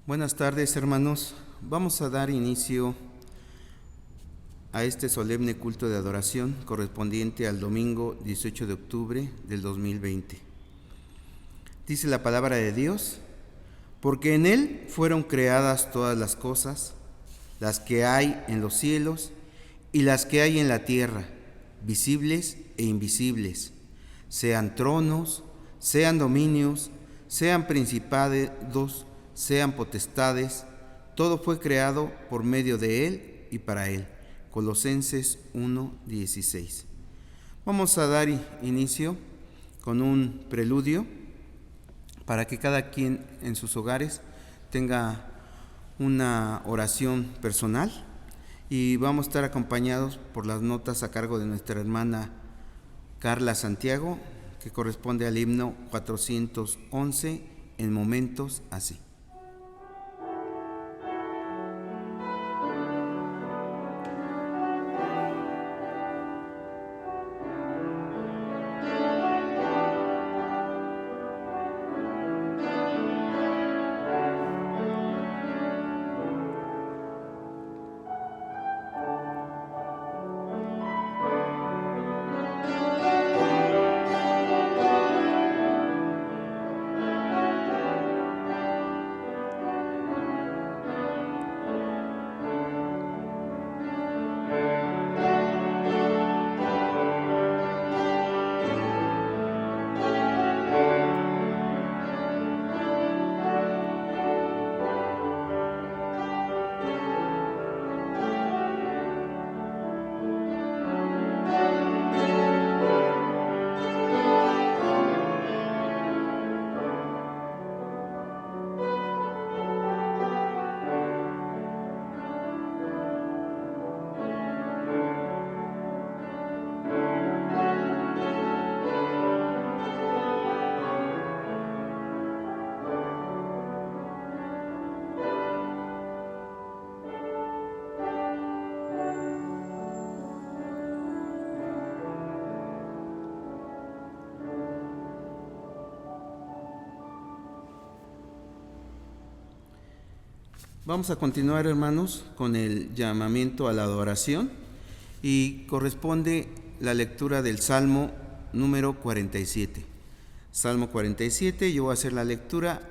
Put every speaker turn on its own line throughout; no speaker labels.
Buenas tardes, hermanos. Vamos a dar inicio a este solemne culto de adoración correspondiente al domingo 18 de octubre del 2020. Dice la palabra de Dios: porque en Él fueron creadas todas las cosas, las que hay en los cielos y las que hay en la tierra, visibles e invisibles, sean tronos, sean dominios, sean principados, sean potestades, todo fue creado por medio de Él y para Él. Colosenses 1:16. Vamos a dar inicio con un preludio para que cada quien en sus hogares tenga una oración personal, y vamos a estar acompañados por las notas a cargo de nuestra hermana Carla Santiago, que corresponde al himno 411, en momentos así. Vamos a continuar, hermanos, con el llamamiento a la adoración, y corresponde la lectura del Salmo número 47. Salmo 47, yo voy a hacer la lectura,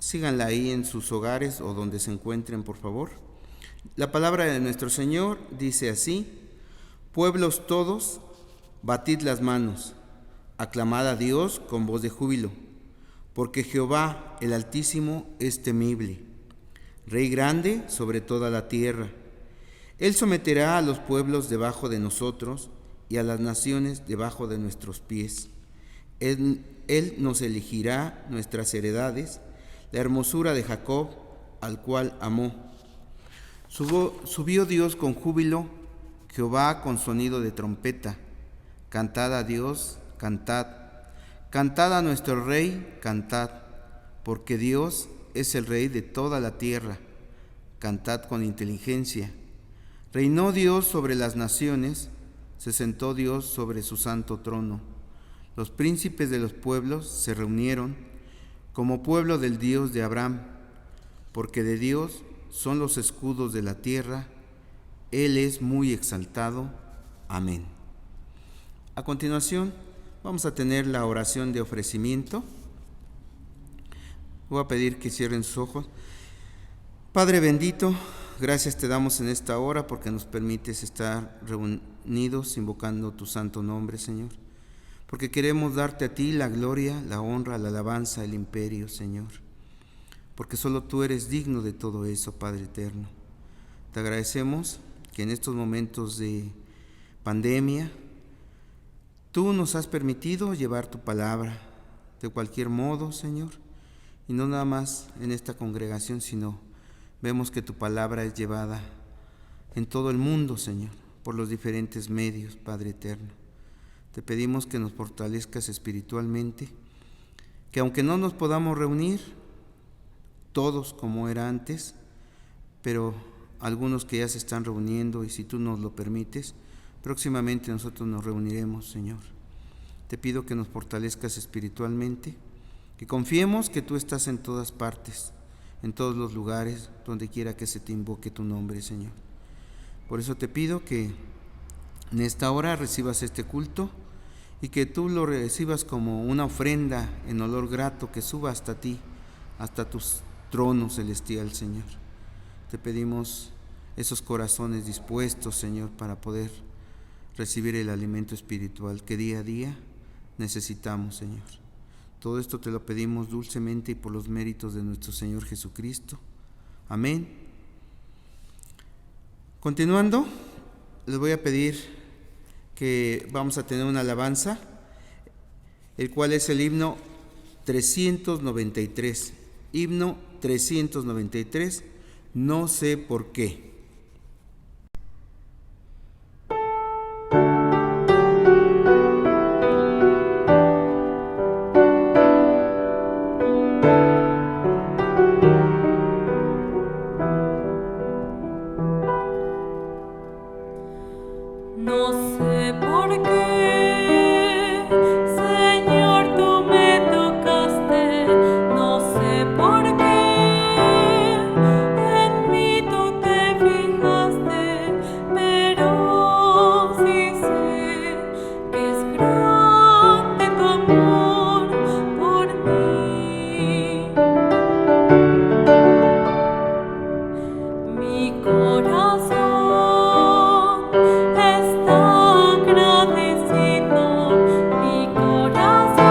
síganla ahí en sus hogares o donde se encuentren, por favor. La palabra de nuestro Señor dice así: pueblos todos, batid las manos, aclamad a Dios con voz de júbilo, porque Jehová el Altísimo es temible, Rey grande sobre toda la tierra. Él someterá a los pueblos debajo de nosotros y a las naciones debajo de nuestros pies. Él nos elegirá nuestras heredades, la hermosura de Jacob, al cual amó. Subió Dios con júbilo, Jehová con sonido de trompeta. Cantad a Dios, cantad. Cantad a nuestro Rey, cantad, porque Dios es el Rey de toda la tierra. Cantad con inteligencia. Reinó Dios sobre las naciones, se sentó Dios sobre su santo trono. Los príncipes de los pueblos se reunieron como pueblo del Dios de Abraham, porque de Dios son los escudos de la tierra, Él es muy exaltado. Amén. A continuación, vamos a tener la oración de ofrecimiento. Voy a pedir que cierren sus ojos. Padre bendito, gracias te damos en esta hora porque nos permites estar reunidos invocando tu santo nombre, Señor. Porque queremos darte a ti la gloria, la honra, la alabanza, el imperio, Señor. Porque solo tú eres digno de todo eso, Padre eterno. Te agradecemos que en estos momentos de pandemia tú nos has permitido llevar tu palabra de cualquier modo, Señor. Y no nada más en esta congregación, sino vemos que tu palabra es llevada en todo el mundo, Señor, por los diferentes medios, Padre eterno. Te pedimos que nos fortalezcas espiritualmente, que aunque no nos podamos reunir todos como era antes, pero algunos que ya se están reuniendo, y si tú nos lo permites, próximamente nosotros nos reuniremos, Señor. Te pido que nos fortalezcas espiritualmente, que confiemos que tú estás en todas partes, en todos los lugares, donde quiera que se te invoque tu nombre, Señor. Por eso te pido que en esta hora recibas este culto y que tú lo recibas como una ofrenda en olor grato que suba hasta ti, hasta tu trono celestial, Señor. Te pedimos esos corazones dispuestos, Señor, para poder recibir el alimento espiritual que día a día necesitamos, Señor. Todo esto te lo pedimos dulcemente y por los méritos de nuestro Señor Jesucristo. Amén. Continuando, les voy a pedir que vamos a tener una alabanza, el cual es el himno 393. Himno 393, no sé por qué.
No sé por qué, Señor, tú me tocaste. No sé por qué en mí tú te fijaste, pero sí sé que es grande tu amor por mí. Mi corazón está agradecido, mi corazón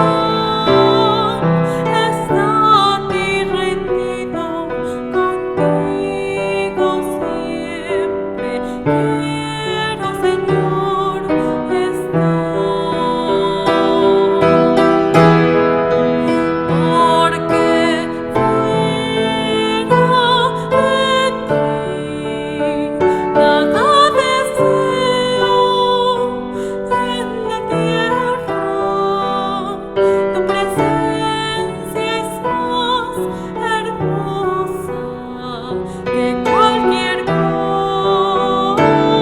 está a ti rendido, contigo siempre quiero, Señor, estar. Porque nada deseo en la tierra, tu presencia es más hermosa que cualquier cosa, porque nada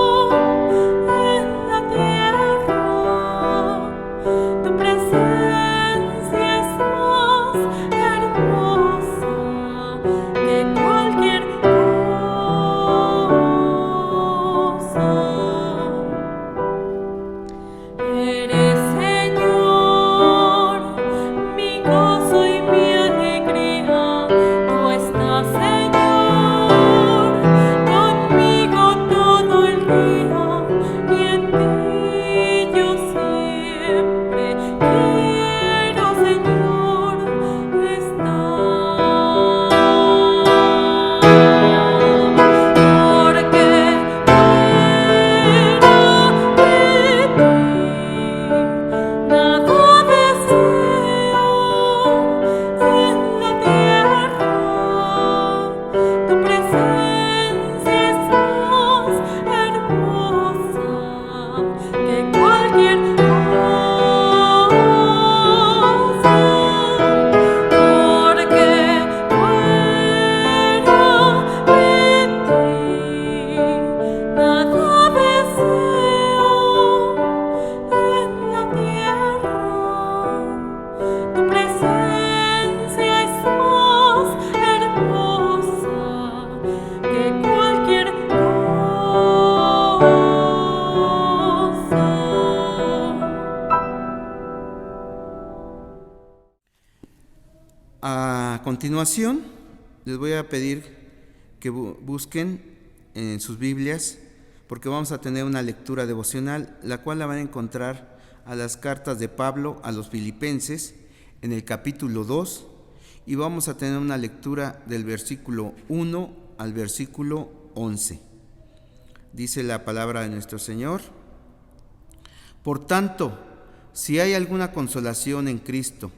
deseo en la tierra, tu presencia es más hermosa que cualquier cosa. Eres, Señor, mi gozo y mi alegría. Tú estás, Señor, conmigo todo el día, y en ti yo siempre quiero, Señor, estar. Porque nada deseo en la tierra, tu presencia es más hermosa que cualquier cosa, porque fuera de ti nada deseo en la tierra, tu presencia es más hermosa que cualquier cosa.
A continuación, les voy a pedir que busquen en sus Biblias, porque vamos a tener una lectura devocional, la cual la van a encontrar a las cartas de Pablo a los Filipenses, en el capítulo 2, y vamos a tener una lectura del versículo 1 al versículo 11. Dice la palabra de nuestro Señor: Por tanto, si hay alguna consolación en Cristo,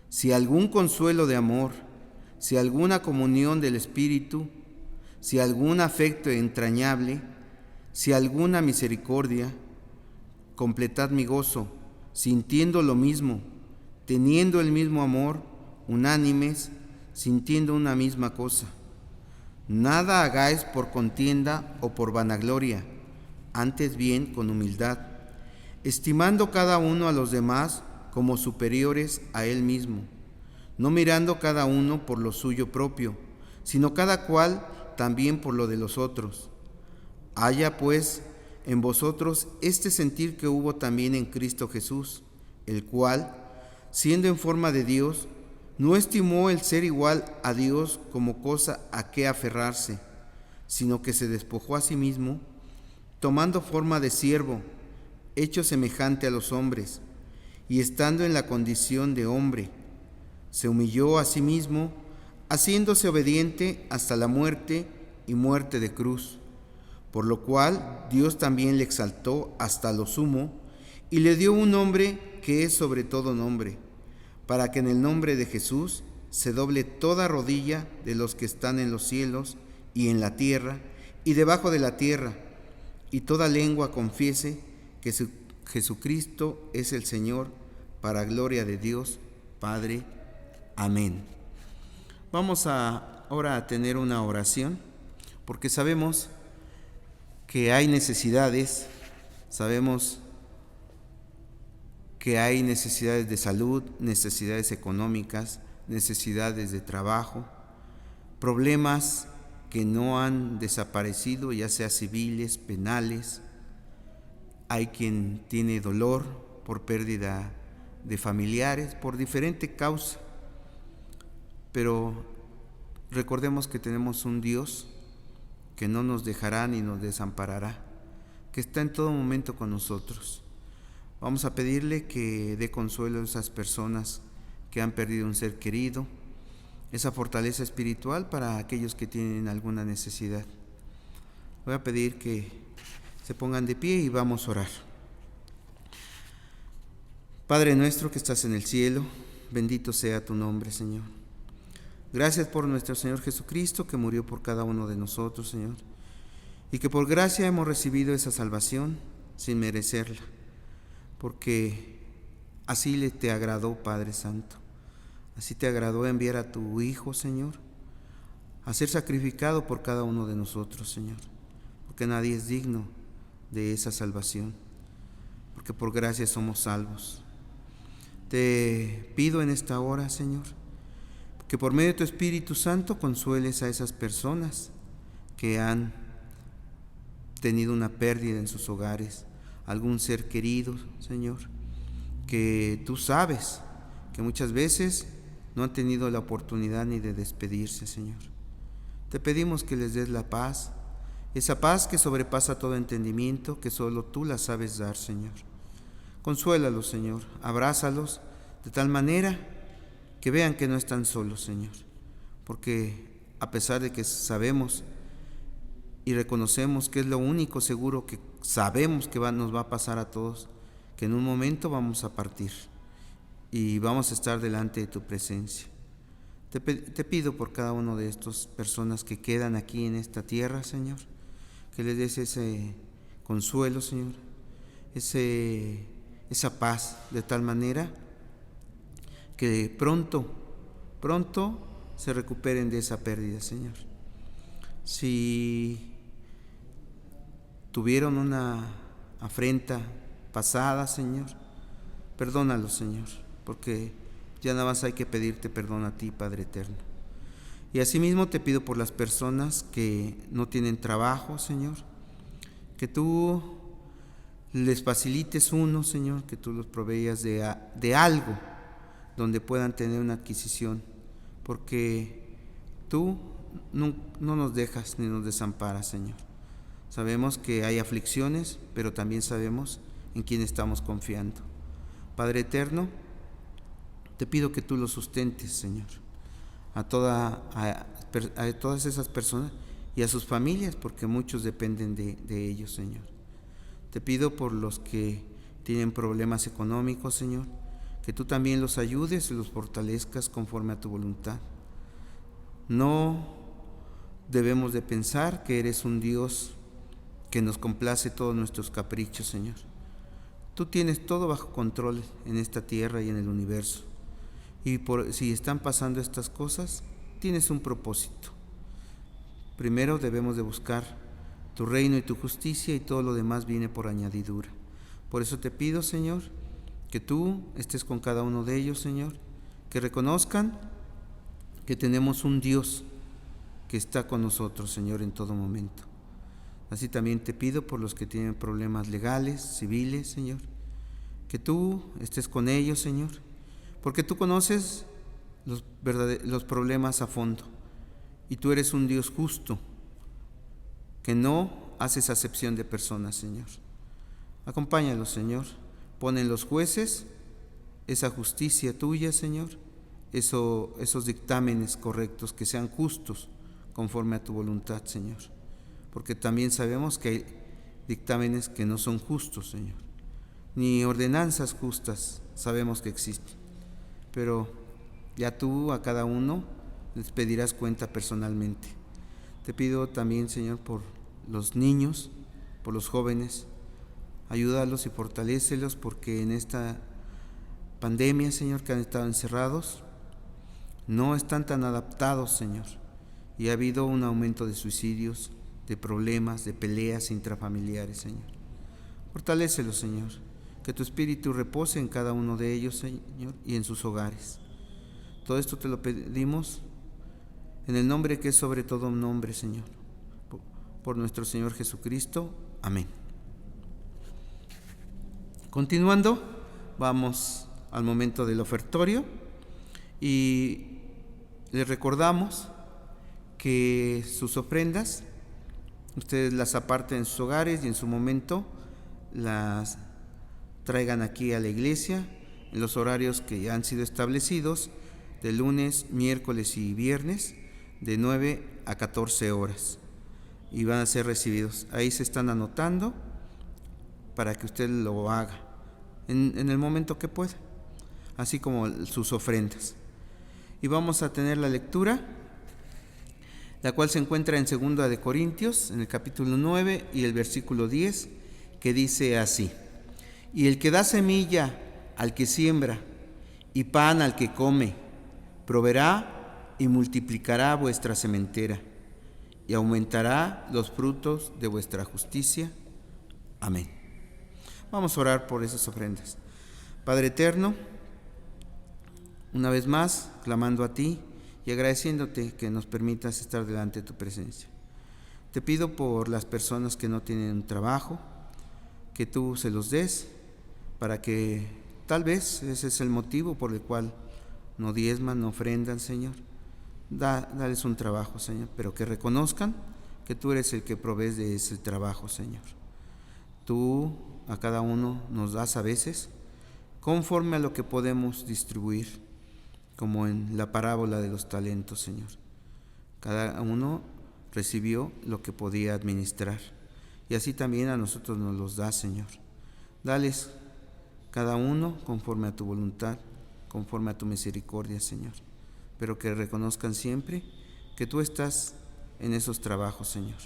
si algún consuelo de amor, si alguna comunión del Espíritu, si algún afecto entrañable, si alguna misericordia, completad mi gozo, sintiendo lo mismo, teniendo el mismo amor, unánimes, sintiendo una misma cosa. Nada hagáis por contienda o por vanagloria, antes bien con humildad, estimando cada uno a los demás como superiores a él mismo, no mirando cada uno por lo suyo propio, sino cada cual también por lo de los otros. Haya pues en vosotros este sentir que hubo también en Cristo Jesús, el cual, siendo en forma de Dios, no estimó el ser igual a Dios como cosa a que aferrarse, sino que se despojó a sí mismo, tomando forma de siervo, hecho semejante a los hombres, y estando en la condición de hombre, se humilló a sí mismo, haciéndose obediente hasta la muerte y muerte de cruz, por lo cual Dios también le exaltó hasta lo sumo y le dio un nombre que es sobre todo nombre, para que en el nombre de Jesús se doble toda rodilla de los que están en los cielos y en la tierra y debajo de la tierra, y toda lengua confiese que Jesucristo es el Señor, para gloria de Dios Padre. Amén. Vamos ahora a tener una oración, porque sabemos que hay necesidades, sabemos que hay necesidades de salud, necesidades económicas, necesidades de trabajo, problemas que no han desaparecido, ya sea civiles, penales. Hay quien tiene dolor por pérdida de familiares, por diferente causa. Pero recordemos que tenemos un Dios que no nos dejará ni nos desamparará, que está en todo momento con nosotros. Vamos a pedirle que dé consuelo a esas personas que han perdido un ser querido, esa fortaleza espiritual para aquellos que tienen alguna necesidad. Voy a pedir que se pongan de pie y vamos a orar. Padre nuestro que estás en el cielo, bendito sea tu nombre, Señor. Gracias por nuestro Señor Jesucristo, que murió por cada uno de nosotros, Señor, y que por gracia hemos recibido esa salvación sin merecerla, porque así te agradó, Padre Santo. Así te agradó enviar a tu Hijo, Señor, a ser sacrificado por cada uno de nosotros, Señor, porque nadie es digno de esa salvación, porque por gracia somos salvos. Te pido en esta hora, Señor, que por medio de tu Espíritu Santo consueles a esas personas que han tenido una pérdida en sus hogares, algún ser querido, Señor, que tú sabes que muchas veces no han tenido la oportunidad ni de despedirse, Señor. Te pedimos que les des la paz, esa paz que sobrepasa todo entendimiento, que solo tú la sabes dar, Señor. Consuélalos, Señor, abrázalos de tal manera que vean que no están solos, Señor, porque a pesar de que sabemos y reconocemos que es lo único seguro que sabemos que nos va a pasar a todos, que en un momento vamos a partir y vamos a estar delante de tu presencia. Te pido por cada uno de estas personas que quedan aquí en esta tierra, Señor, que les des ese consuelo, Señor, esa paz, de tal manera que pronto se recuperen de esa pérdida, Señor. Si tuvieron una afrenta pasada, Señor, perdónalos, Señor, porque ya nada más hay que pedirte perdón a ti, Padre eterno. Y asimismo te pido por las personas que no tienen trabajo, Señor, que tú les facilites uno, Señor, que tú los proveas de algo donde puedan tener una adquisición, porque tú no nos dejas ni nos desamparas, Señor. Sabemos que hay aflicciones, pero también sabemos en quién estamos confiando. Padre eterno, te pido que tú los sustentes, Señor, a todas esas personas y a sus familias, porque muchos dependen de ellos, Señor. Te pido por los que tienen problemas económicos, Señor, que tú también los ayudes y los fortalezcas conforme a tu voluntad. No debemos de pensar que eres un Dios que nos complace todos nuestros caprichos, Señor. Tú tienes todo bajo control en esta tierra y en el universo. Y si están pasando estas cosas, tienes un propósito. Primero debemos de buscar tu reino y tu justicia, y todo lo demás viene por añadidura. Por eso te pido, Señor, que tú estés con cada uno de ellos, Señor, que reconozcan que tenemos un Dios que está con nosotros, Señor, en todo momento. Así también te pido por los que tienen problemas legales, civiles, Señor, que tú estés con ellos, Señor, porque tú conoces los problemas a fondo, y tú eres un Dios justo, que no haces acepción de personas, Señor. Acompáñalos, Señor. Pon en los jueces esa justicia tuya, Señor, esos dictámenes correctos, que sean justos conforme a tu voluntad, Señor. Porque también sabemos que hay dictámenes que no son justos, Señor. Ni ordenanzas justas sabemos que existen. Pero ya tú a cada uno les pedirás cuenta personalmente. Te pido también, Señor, por los niños, por los jóvenes. Ayúdalos y fortalécelos, porque en esta pandemia, Señor, que han estado encerrados, no están tan adaptados, Señor. Y ha habido un aumento de suicidios, de problemas, de peleas intrafamiliares, Señor. Fortalécelos, Señor. Que tu espíritu repose en cada uno de ellos, Señor, y en sus hogares. Todo esto te lo pedimos en el nombre que es sobre todo nombre, Señor. Por nuestro Señor Jesucristo. Amén. Continuando, vamos al momento del ofertorio, y les recordamos que sus ofrendas ustedes las aparten en sus hogares y en su momento las traigan aquí a la iglesia en los horarios que ya han sido establecidos, de lunes, miércoles y viernes, de 9 a 14 horas, y van a ser recibidos. Ahí se están anotando para que usted lo haga en el momento que pueda, así como sus ofrendas. Y vamos a tener la lectura, la cual se encuentra en 2 de Corintios, en el capítulo 9 y el versículo 10, que dice así: y el que da semilla al que siembra y pan al que come, proveerá y multiplicará vuestra sementera, y aumentará los frutos de vuestra justicia. Amén. Vamos a orar por esas ofrendas. Padre eterno, una vez más, clamando a ti y agradeciéndote que nos permitas estar delante de tu presencia. Te pido por las personas que no tienen un trabajo, que tú se los des, para que tal vez ese es el motivo por el cual no diezman, no ofrendan, Señor. Dales un trabajo, Señor, pero que reconozcan que tú eres el que provees de ese trabajo, Señor. Tú a cada uno nos das a veces conforme a lo que podemos distribuir, como en la parábola de los talentos, Señor. Cada uno recibió lo que podía administrar, y así también a nosotros nos los das, Señor. Dales cada uno conforme a tu voluntad, conforme a tu misericordia, Señor, pero que reconozcan siempre que tú estás en esos trabajos, Señor.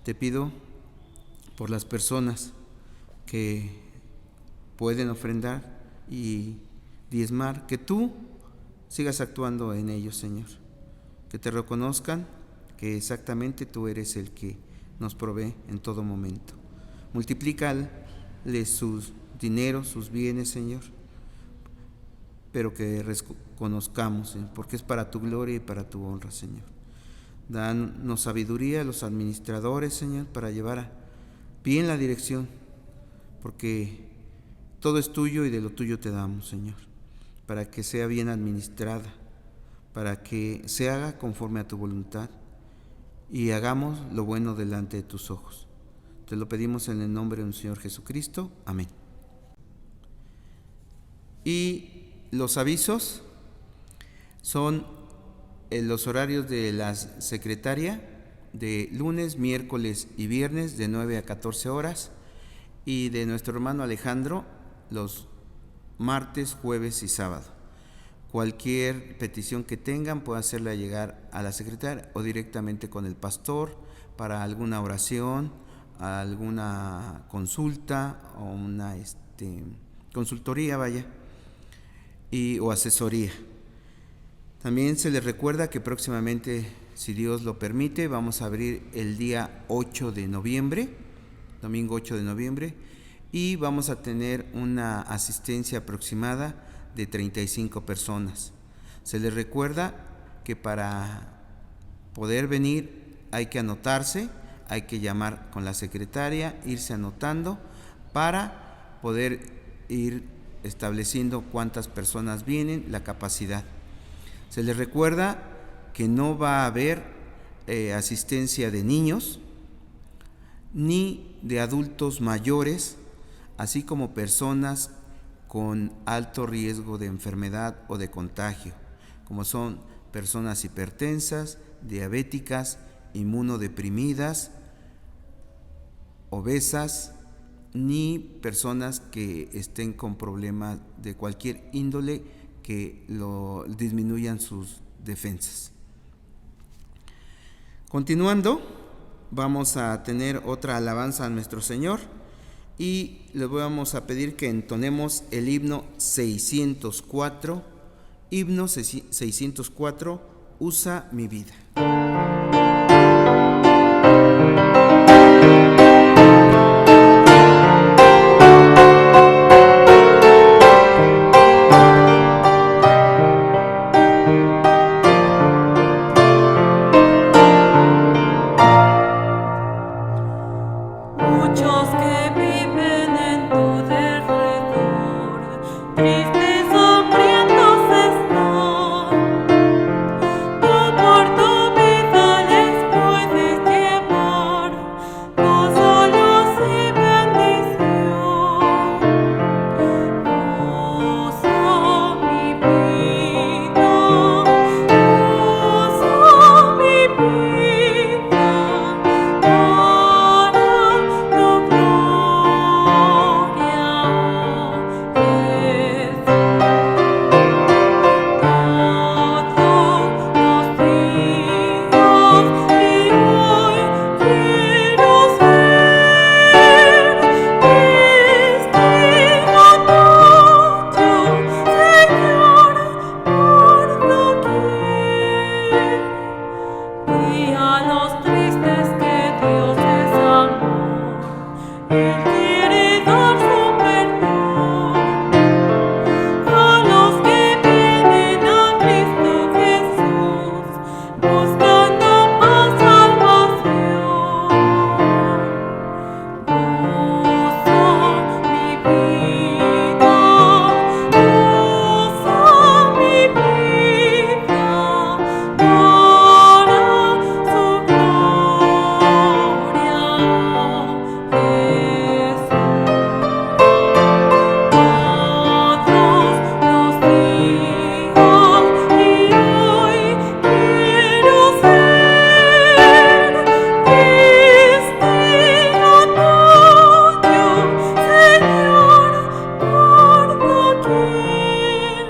Te pido por las personas que pueden ofrendar y diezmar, que tú sigas actuando en ellos, Señor, que te reconozcan que exactamente tú eres el que nos provee en todo momento. Multiplícale sus dineros, sus bienes, Señor, pero que reconozcamos, Señor, porque es para tu gloria y para tu honra, Señor. Danos sabiduría a los administradores, Señor, para llevar bien la dirección, porque todo es tuyo y de lo tuyo te damos, Señor, para que sea bien administrada, para que se haga conforme a tu voluntad y hagamos lo bueno delante de tus ojos. Te lo pedimos en el nombre de nuestro Señor Jesucristo. Amén. Y los avisos son los horarios de la secretaria de lunes, miércoles y viernes de 9 a 14 horas, y de nuestro hermano Alejandro los martes, jueves y sábado. Cualquier petición que tengan puede hacerla llegar a la secretaria o directamente con el pastor para alguna oración, alguna consulta o una consultoría, o asesoría. También se les recuerda que próximamente, si Dios lo permite, vamos a abrir el día 8 de noviembre, domingo 8 de noviembre, y vamos a tener una asistencia aproximada de 35 personas. Se les recuerda que para poder venir hay que anotarse, hay que llamar con la secretaria, irse anotando para poder ir estableciendo cuántas personas vienen, la capacidad. Se les recuerda que no va a haber asistencia de niños ni de adultos mayores, así como personas con alto riesgo de enfermedad o de contagio, como son personas hipertensas, diabéticas, inmunodeprimidas, obesas, ni personas que estén con problemas de cualquier índole que disminuyan sus defensas. Continuando, vamos a tener otra alabanza a nuestro Señor y le vamos a pedir que entonemos el himno 604, himno 604, Usa mi vida.
Muchos que viven en tu derredor, tristes, hambrientos están. Tú por tu vida les puedes llevar consuelos y bendición. Usa mi vida, usa mi vida para tu gloria, Jesús. Todos los días y hoy quiero ser testigo tuyo, Señor, por doquier. Y a los tristes que Dios es amor, Él quiere dar su perdón. A los que vienen a Cristo Jesús, buscando paz, salvación. Usa mi vida, usa mi vida para su gloria, Jesús. Todos los días y hoy quiero ser testigo tuyo, Señor, por doquier.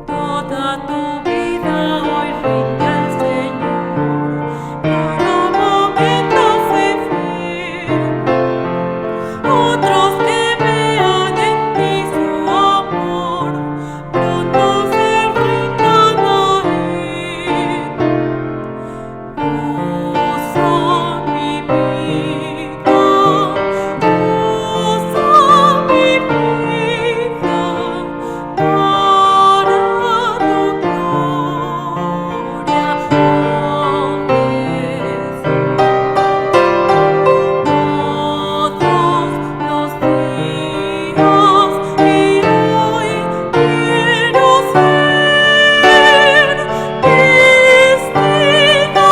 Toda tu vida hoy rinde al Señor, cada momento sé fiel. Otros que vean en ti su amor, pronto se rindan a Él. Usa mi vida, usa mi vida para tu gloria, oh Jesús. Todos los días y hoy quiero ser testigo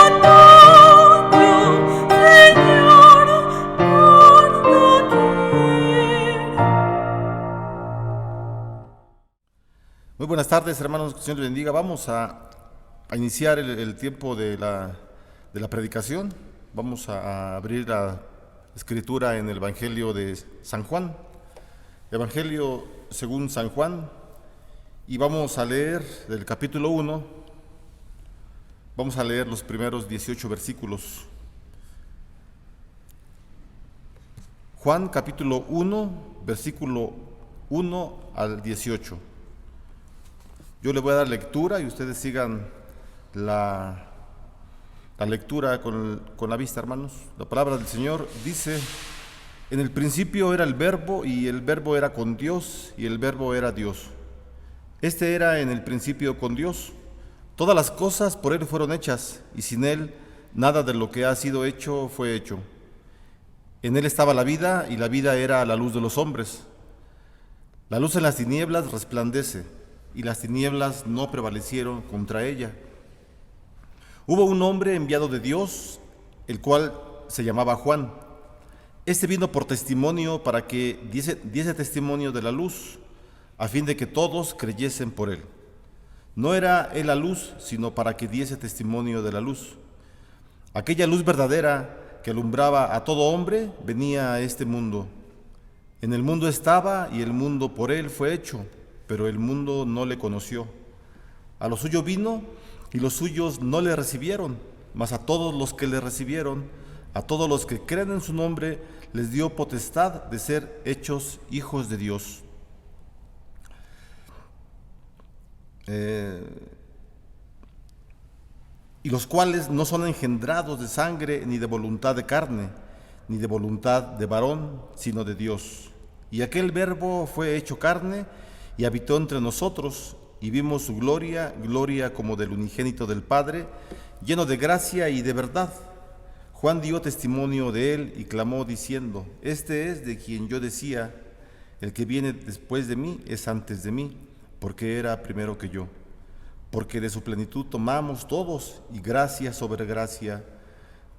tuyo, Señor, por doquier.
Muy buenas tardes, hermanos, que el Señor les bendiga. Vamos a iniciar el tiempo de la predicación. Vamos a abrir la escritura en el Evangelio de San Juan, Evangelio según San Juan, y vamos a leer del capítulo 1, vamos a leer los primeros 18 versículos. Juan capítulo 1, versículo 1 al 18. Yo le voy a dar lectura y ustedes sigan la lectura con la vista, hermanos. La palabra del Señor dice: en el principio era el Verbo, y el Verbo era con Dios, y el Verbo era Dios. Este era en el principio con Dios. Todas las cosas por Él fueron hechas, y sin Él nada de lo que ha sido hecho fue hecho. En Él estaba la vida, y la vida era la luz de los hombres. La luz en las tinieblas resplandece, y las tinieblas no prevalecieron contra ella. Hubo un hombre enviado de Dios, el cual se llamaba Juan. Este vino por testimonio para que diese testimonio de la luz, a fin de que todos creyesen por él. No era él la luz, sino para que diese testimonio de la luz. Aquella luz verdadera que alumbraba a todo hombre venía a este mundo. En el mundo estaba, y el mundo por él fue hecho, pero el mundo no le conoció. A lo suyo vino, y los suyos no le recibieron, mas a todos los que le recibieron, a todos los que creen en su nombre, les dio potestad de ser hechos hijos de Dios. Y los cuales no son engendrados de sangre, ni de voluntad de carne, ni de voluntad de varón, sino de Dios. Y aquel Verbo fue hecho carne, y habitó entre nosotros, y vimos su gloria, gloria como del unigénito del Padre, lleno de gracia y de verdad. Juan dio testimonio de él y clamó diciendo: este es de quien yo decía, el que viene después de mí es antes de mí, porque era primero que yo. Porque de su plenitud tomamos todos, y gracia sobre gracia.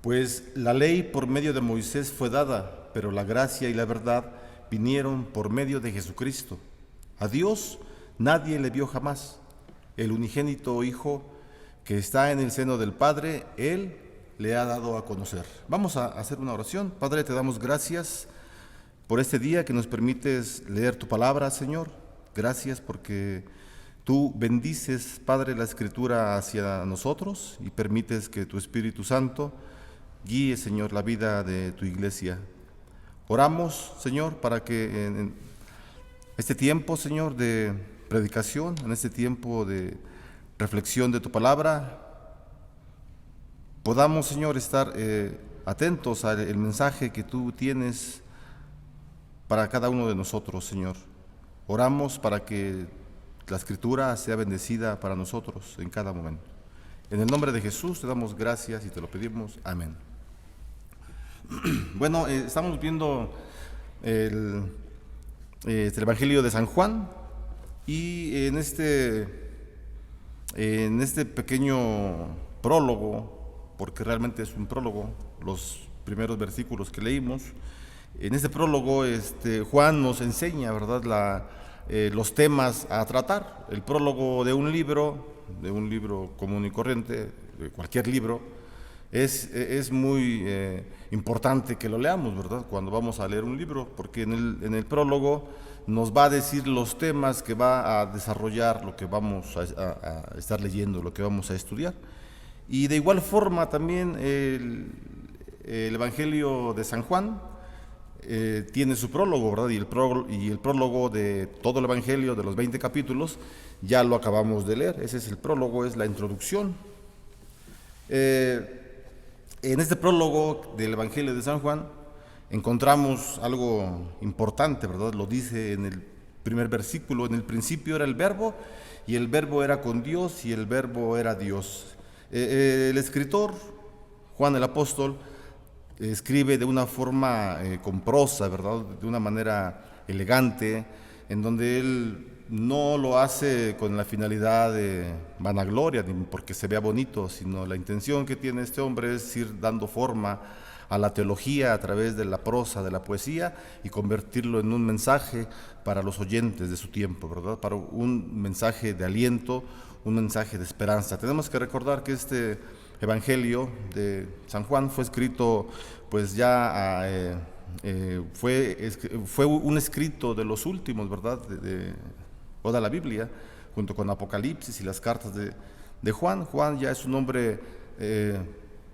Pues la ley por medio de Moisés fue dada, pero la gracia y la verdad vinieron por medio de Jesucristo. A Dios nadie le vio jamás. El unigénito Hijo que está en el seno del Padre, Él le ha dado a conocer. Vamos a hacer una oración. Padre, te damos gracias por este día que nos permites leer tu palabra, Señor. Gracias porque tú bendices, Padre, la Escritura hacia nosotros y permites que tu Espíritu Santo guíe, Señor, la vida de tu iglesia. Oramos, Señor, para que en este tiempo, Señor, de predicación, en este tiempo de reflexión de tu palabra, podamos, Señor, estar atentos al mensaje que tú tienes para cada uno de nosotros, Señor. Oramos para que la Escritura sea bendecida para nosotros en cada momento. En el nombre de Jesús te damos gracias y te lo pedimos. Amén. Bueno, estamos viendo el Evangelio de San Juan, y en este pequeño prólogo, porque realmente es un prólogo, los primeros versículos que leímos, en este prólogo Juan nos enseña, ¿verdad?, los temas a tratar. El prólogo de un libro común y corriente, de cualquier libro, es muy importante que lo leamos, ¿verdad?, cuando vamos a leer un libro, porque en el prólogo nos va a decir los temas que va a desarrollar lo que vamos a estar leyendo, lo que vamos a estudiar. Y de igual forma también el Evangelio de San Juan tiene su prólogo, ¿verdad? Y el prólogo de todo el Evangelio, de los 20 capítulos, ya lo acabamos de leer. Ese es el prólogo, es la introducción. En este prólogo del Evangelio de San Juan encontramos algo importante, ¿verdad? Lo dice en el primer versículo: en el principio era el Verbo, y el Verbo era con Dios, y el Verbo era Dios. El escritor, Juan el apóstol, escribe de una forma con prosa, ¿verdad?, de una manera elegante, en donde él no lo hace con la finalidad de vanagloria, ni porque se vea bonito, sino la intención que tiene este hombre es ir dando forma a la teología a través de la prosa, de la poesía, y convertirlo en un mensaje para los oyentes de su tiempo, ¿verdad?, para un mensaje de aliento, un mensaje de esperanza. Tenemos que recordar que este Evangelio de San Juan fue escrito, pues ya fue un escrito de los últimos, ¿verdad?, de toda la Biblia, junto con Apocalipsis y las cartas de Juan. Juan ya es un hombre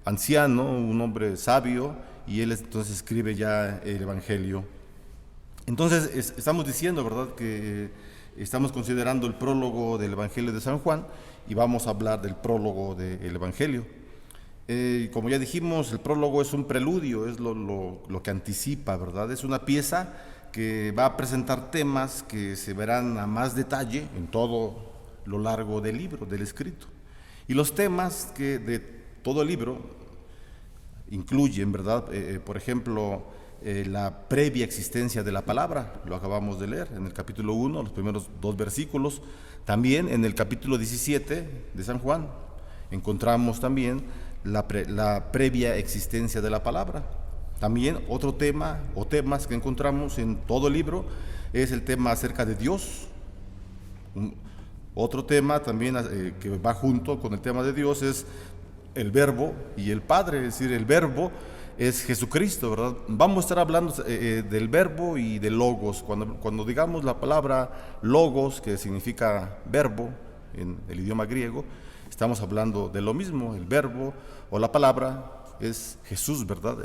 anciano, un hombre sabio, y él entonces escribe ya el Evangelio. Entonces estamos diciendo, ¿verdad?, que Estamos considerando el prólogo del Evangelio de San Juan y vamos a hablar del prólogo del Evangelio. Como ya dijimos, el prólogo es un preludio, es lo que anticipa, ¿verdad? Es una pieza que va a presentar temas que se verán a más detalle en todo lo largo del libro, del escrito. Y los temas que de todo el libro incluyen, ¿verdad? Por ejemplo, la previa existencia de la palabra, lo acabamos de leer en el capítulo 1, los primeros 2 versículos. También en el capítulo 17 de San Juan encontramos también la previa existencia de la palabra. También otro tema o temas que encontramos en todo el libro es el tema acerca de Dios. Otro tema también que va junto con el tema de Dios es el Verbo y el Padre, es decir, el Verbo es Jesucristo, ¿verdad? Vamos a estar hablando del Verbo y del Logos. Cuando digamos la palabra Logos, que significa verbo en el idioma griego, estamos hablando de lo mismo. El Verbo o la palabra es Jesús, ¿verdad?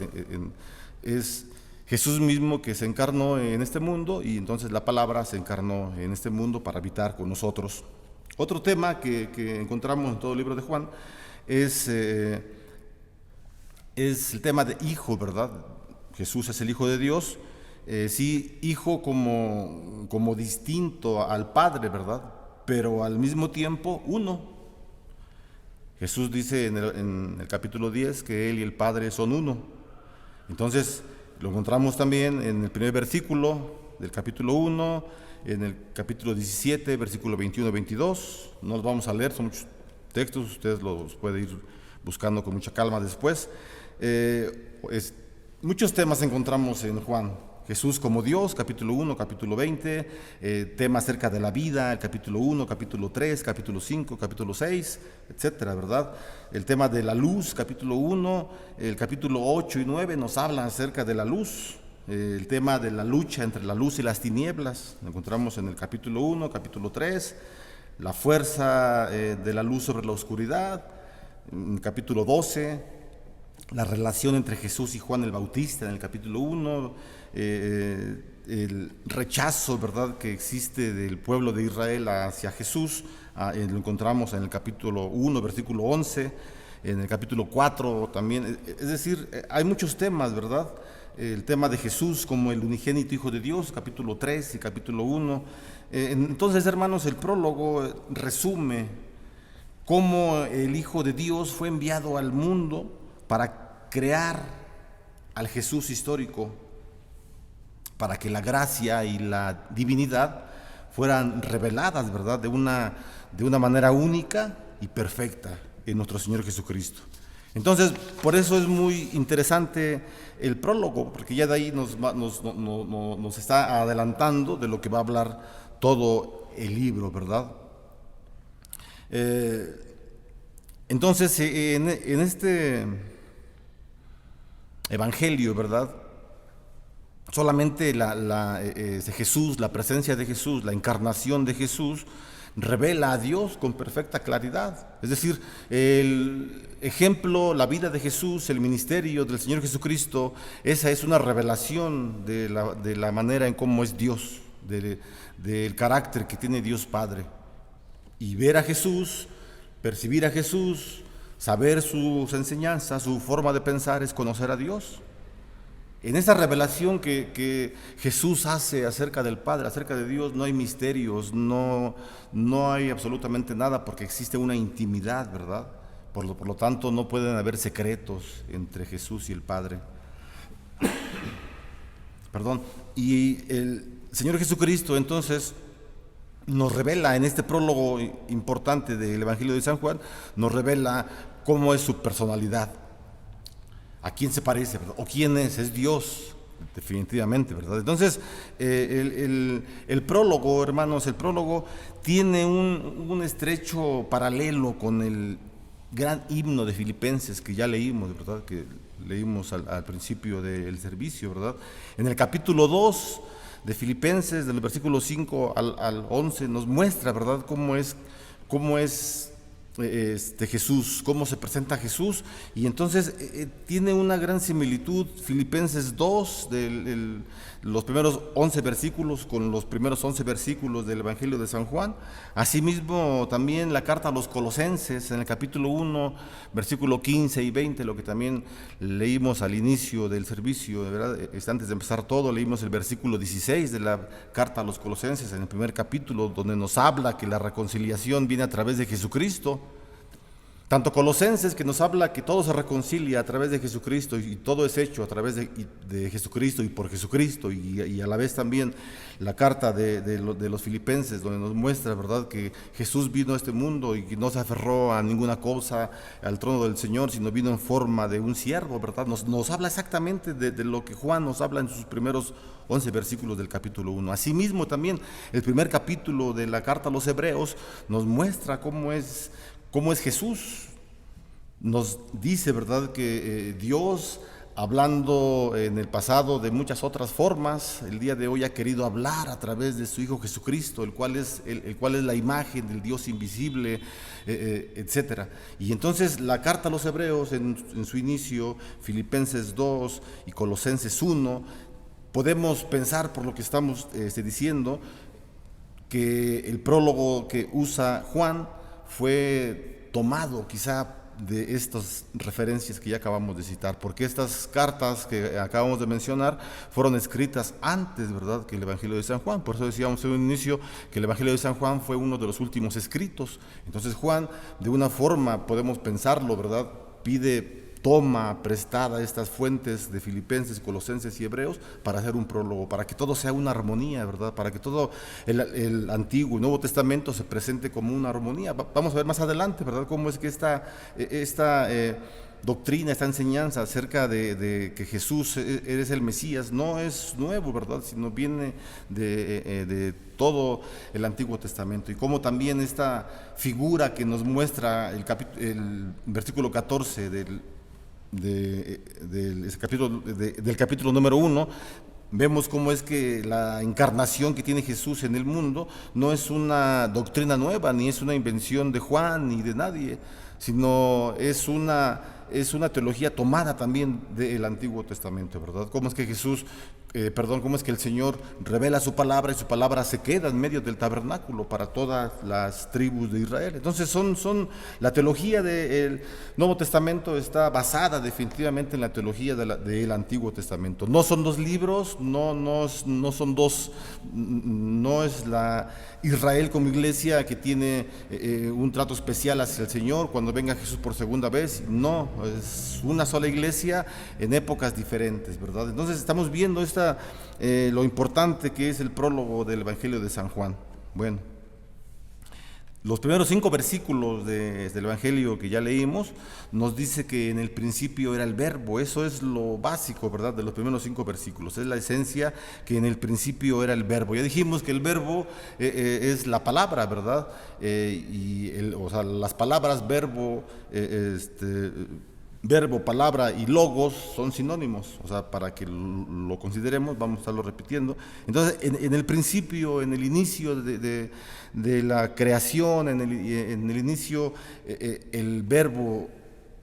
Es Jesús mismo que se encarnó en este mundo y entonces la palabra se encarnó en este mundo para habitar con nosotros. Otro tema que encontramos en todo el libro de Juan es el tema de hijo, ¿verdad? Jesús es el Hijo de Dios, sí, hijo como distinto al Padre, ¿verdad? Pero al mismo tiempo uno. Jesús dice en el capítulo 10 que Él y el Padre son uno. Entonces lo encontramos también en el primer versículo del capítulo 1, en el capítulo 17, versículo 21-22. No los vamos a leer, son muchos textos, ustedes los pueden ir buscando con mucha calma después. Muchos temas encontramos en Juan. Jesús como Dios, capítulo 1, capítulo 20, tema acerca de la vida, el capítulo 1, capítulo 3, capítulo 5, capítulo 6, etcétera, ¿verdad? El tema de la luz, capítulo 1, el capítulo 8 y 9 nos hablan acerca de la luz. El tema de la lucha entre la luz y las tinieblas, lo encontramos en el capítulo 1, capítulo 3, la fuerza de la luz sobre la oscuridad, en el capítulo 12, la relación entre Jesús y Juan el Bautista en el capítulo 1, el rechazo, ¿verdad?, que existe del pueblo de Israel hacia Jesús, lo encontramos en el capítulo 1, versículo 11, en el capítulo 4 también, es decir, hay muchos temas, ¿verdad? El tema de Jesús como el unigénito Hijo de Dios, capítulo 3 y capítulo 1. Entonces, hermanos, el prólogo resume cómo el Hijo de Dios fue enviado al mundo para crear al Jesús histórico, para que la gracia y la divinidad fueran reveladas, ¿verdad?, de una manera única y perfecta en nuestro Señor Jesucristo. Entonces, por eso es muy interesante el prólogo, porque ya de ahí nos está adelantando de lo que va a hablar todo el libro, ¿verdad? Entonces, en este Evangelio, ¿verdad?, solamente Jesús, la presencia de Jesús, la encarnación de Jesús, revela a Dios con perfecta claridad. Es decir, el ejemplo, la vida de Jesús, el ministerio del Señor Jesucristo, esa es una revelación de la manera en cómo es Dios, del carácter que tiene Dios Padre. Y ver a Jesús, percibir a Jesús, saber sus enseñanzas, su forma de pensar, es conocer a Dios. En esa revelación que Jesús hace acerca del Padre, acerca de Dios, no hay misterios, no hay absolutamente nada, porque existe una intimidad, ¿verdad? Por lo tanto, no pueden haber secretos entre Jesús y el Padre. Perdón. Y el Señor Jesucristo, entonces, nos revela en este prólogo importante del Evangelio de San Juan, nos revela cómo es su personalidad. ¿A quién se parece, verdad? ¿O quién es? Es Dios, definitivamente, ¿verdad? Entonces, el prólogo, hermanos, el prólogo tiene un estrecho paralelo con el gran himno de Filipenses que ya leímos, ¿verdad? Que leímos al principio del servicio, ¿verdad? En el capítulo 2 de Filipenses, del versículo 5 al 11, nos muestra, ¿verdad?, cómo es Jesús, cómo se presenta Jesús, y entonces tiene una gran similitud Filipenses 2, los primeros 11 versículos con los primeros 11 versículos del Evangelio de San Juan. Asimismo también la carta a los Colosenses en el capítulo 1, versículo 15 y 20, lo que también leímos al inicio del servicio, ¿verdad? Antes de empezar todo, leímos el versículo 16 de la carta a los Colosenses en el primer capítulo, donde nos habla que la reconciliación viene a través de Jesucristo. Tanto Colosenses, que nos habla que todo se reconcilia a través de Jesucristo y todo es hecho a través de Jesucristo y por Jesucristo, y a la vez también la carta de los Filipenses, donde nos muestra, ¿verdad?, que Jesús vino a este mundo y que no se aferró a ninguna cosa, al trono del Señor, sino vino en forma de un siervo, ¿verdad? Nos habla exactamente de lo que Juan nos habla en sus primeros 11 versículos del capítulo 1. Asimismo también el primer capítulo de la carta a los Hebreos nos muestra cómo es Jesús. Nos dice, ¿verdad?, que Dios, hablando en el pasado de muchas otras formas, el día de hoy ha querido hablar a través de su Hijo Jesucristo, el cual es la imagen del Dios invisible, etcétera. Y entonces la carta a los Hebreos en su inicio, Filipenses 2 y Colosenses 1, podemos pensar, por lo que estamos diciendo, que el prólogo que usa Juan fue tomado quizá de estas referencias que ya acabamos de citar, porque estas cartas que acabamos de mencionar fueron escritas antes, ¿verdad?, que el Evangelio de San Juan. Por eso decíamos en un inicio que el Evangelio de San Juan fue uno de los últimos escritos. Entonces Juan, de una forma podemos pensarlo, ¿verdad?, toma prestada estas fuentes de Filipenses, Colosenses y Hebreos para hacer un prólogo, para que todo sea una armonía, ¿verdad? Para que todo el Antiguo y Nuevo Testamento se presente como una armonía. Vamos a ver más adelante, ¿verdad?, cómo es que esta doctrina, esta enseñanza acerca de que Jesús es el Mesías no es nuevo, ¿verdad?, sino viene de todo el Antiguo Testamento, y cómo también esta figura que nos muestra el versículo 14 del capítulo número 1, vemos cómo es que la encarnación que tiene Jesús en el mundo no es una doctrina nueva, ni es una invención de Juan ni de nadie, sino es una teología tomada también del Antiguo Testamento, ¿verdad? Cómo es que cómo es que el Señor revela su palabra y su palabra se queda en medio del tabernáculo para todas las tribus de Israel. Entonces la teología del Nuevo Testamento está basada definitivamente en la teología del Antiguo Testamento. No son dos libros, no es la Israel como iglesia que tiene un trato especial hacia el Señor cuando venga Jesús por segunda vez. No, es una sola iglesia en épocas diferentes, ¿verdad? Entonces estamos viendo lo importante que es el prólogo del Evangelio de San Juan. Bueno, los primeros 5 versículos del Evangelio que ya leímos nos dice que en el principio era el Verbo. Eso es lo básico, ¿verdad?, de los primeros 5 versículos. Es la esencia, que en el principio era el Verbo. Ya dijimos que el Verbo es la palabra, ¿verdad? Las palabras verbo, verbo, palabra y logos son sinónimos, o sea, para que lo consideremos, vamos a estarlo repitiendo. Entonces, en el principio, en el inicio de la creación, en el inicio, el verbo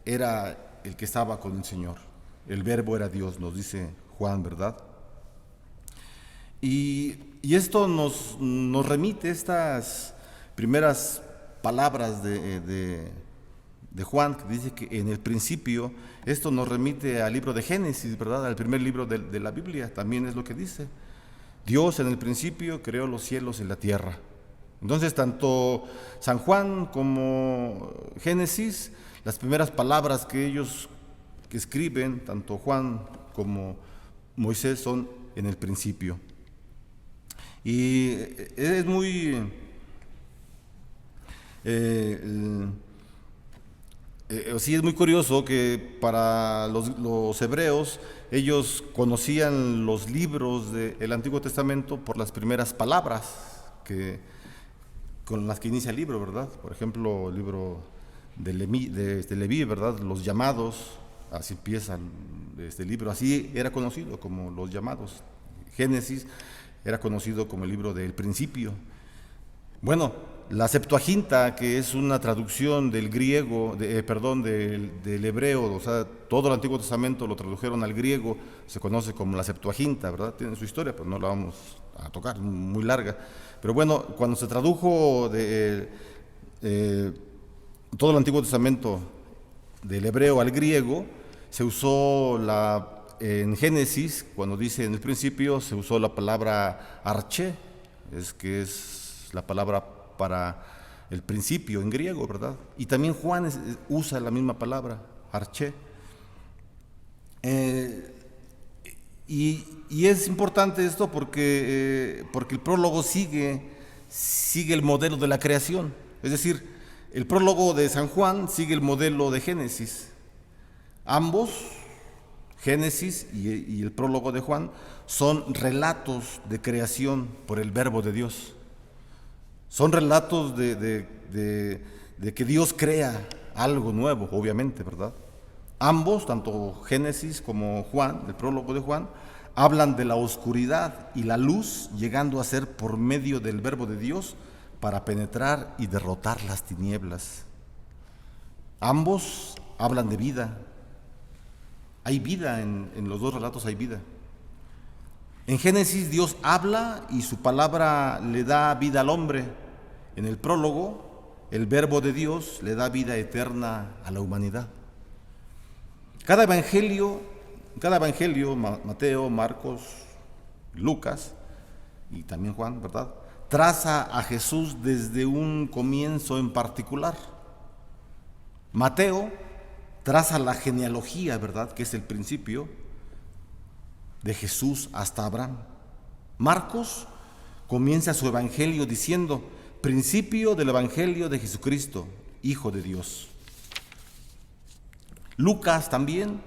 era el que estaba con el Señor. El verbo era Dios, nos dice Juan, ¿verdad? Y esto nos remite estas primeras palabras de Juan, que dice que en el principio, esto nos remite al libro de Génesis, ¿verdad?, al primer libro de la Biblia. También es lo que dice: Dios en el principio creó los cielos y la tierra. Entonces, tanto San Juan como Génesis, las primeras palabras que ellos escriben, tanto Juan como Moisés, son en el principio. Y es muy sí, es muy curioso que para los hebreos, ellos conocían los libros del Antiguo Testamento por las primeras palabras con las que inicia el libro, ¿verdad? Por ejemplo, el libro de Leví, ¿verdad? Los llamados, así empieza este libro, así era conocido como los llamados. Génesis era conocido como el libro del principio. Bueno, la Septuaginta, que es una traducción del griego, del hebreo, o sea, todo el Antiguo Testamento lo tradujeron al griego, se conoce como la Septuaginta, ¿verdad? Tiene su historia, pero no la vamos a tocar, muy larga. Pero bueno, cuando se tradujo todo el Antiguo Testamento del hebreo al griego, se usó en Génesis, cuando dice en el principio, se usó la palabra arché, que es la palabra para el principio en griego, ¿verdad? Y también Juan usa la misma palabra, arché. Y es importante esto porque el prólogo sigue el modelo de la creación. Es decir, el prólogo de San Juan sigue el modelo de Génesis. Ambos, Génesis y el prólogo de Juan, son relatos de creación por el Verbo de Dios. Son relatos de que Dios crea algo nuevo, obviamente, ¿verdad? Ambos, tanto Génesis como Juan, el prólogo de Juan, hablan de la oscuridad y la luz llegando a ser por medio del Verbo de Dios para penetrar y derrotar las tinieblas. Ambos hablan de vida. Hay vida en los dos relatos, hay vida. En Génesis Dios habla y su palabra le da vida al hombre. En el prólogo, el Verbo de Dios le da vida eterna a la humanidad. Cada evangelio, Mateo, Marcos, Lucas y también Juan, ¿verdad?, traza a Jesús desde un comienzo en particular. Mateo traza la genealogía, ¿verdad?, que es el principio de Jesús hasta Abraham. Marcos comienza su evangelio diciendo: principio del evangelio de Jesucristo, Hijo de Dios. Lucas también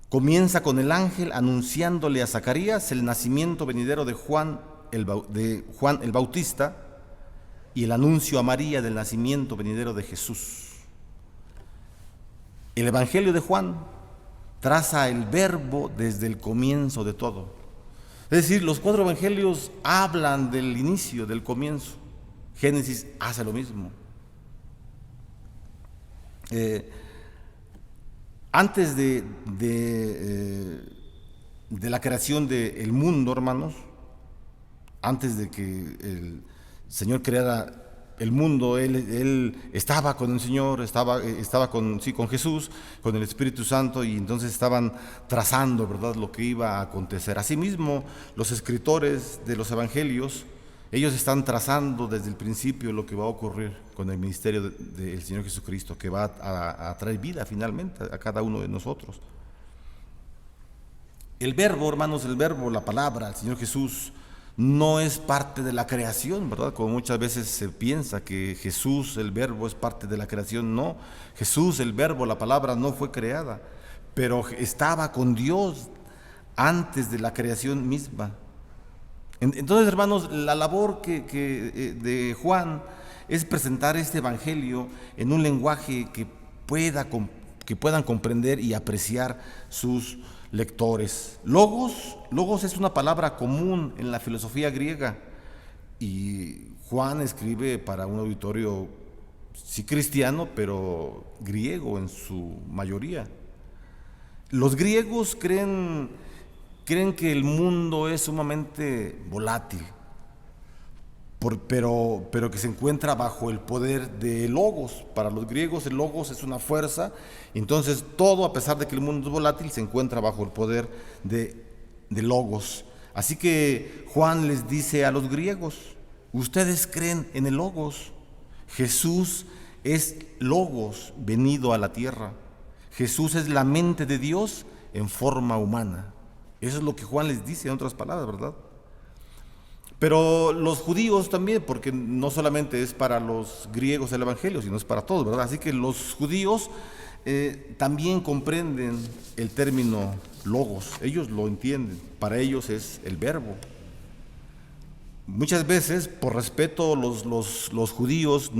comienza con el ángel anunciándole a Zacarías el nacimiento venidero de Juan el Bautista y el anuncio a María del nacimiento venidero de Jesús. El evangelio de Juan traza el verbo desde el comienzo de todo. Es decir, los 4 evangelios hablan del inicio, del comienzo. Génesis hace lo mismo. Antes de la creación del mundo, hermanos, antes de que el Señor creara el mundo, Él estaba con el Señor, estaba con Jesús, con el Espíritu Santo, y entonces estaban trazando, ¿verdad?, lo que iba a acontecer. Asimismo, los escritores de los evangelios, ellos están trazando desde el principio lo que va a ocurrir con el ministerio del Señor Jesucristo, que va a traer vida finalmente a cada uno de nosotros. El verbo, hermanos, la palabra, el Señor Jesús, no es parte de la creación, ¿verdad? Como muchas veces se piensa que Jesús, el verbo, es parte de la creación. No, Jesús, el verbo, la palabra, no fue creada, pero estaba con Dios antes de la creación misma. Entonces, hermanos, la labor de Juan es presentar este evangelio en un lenguaje que puedan comprender y apreciar sus lectores. Logos es una palabra común en la filosofía griega, y Juan escribe para un auditorio sí cristiano, pero griego en su mayoría. Los griegos creen que el mundo es sumamente volátil, pero que se encuentra bajo el poder de Logos. Para los griegos el Logos es una fuerza, entonces todo, a pesar de que el mundo es volátil, se encuentra bajo el poder de Logos. Así que Juan les dice a los griegos: ustedes creen en el Logos. Jesús es Logos venido a la tierra. Jesús es la mente de Dios en forma humana. Eso es lo que Juan les dice, en otras palabras, ¿verdad? Pero los judíos también, porque no solamente es para los griegos el evangelio, sino es para todos, ¿verdad? Así que los judíos también comprenden el término logos, ellos lo entienden, para ellos es el verbo. Muchas veces, por respeto, los judíos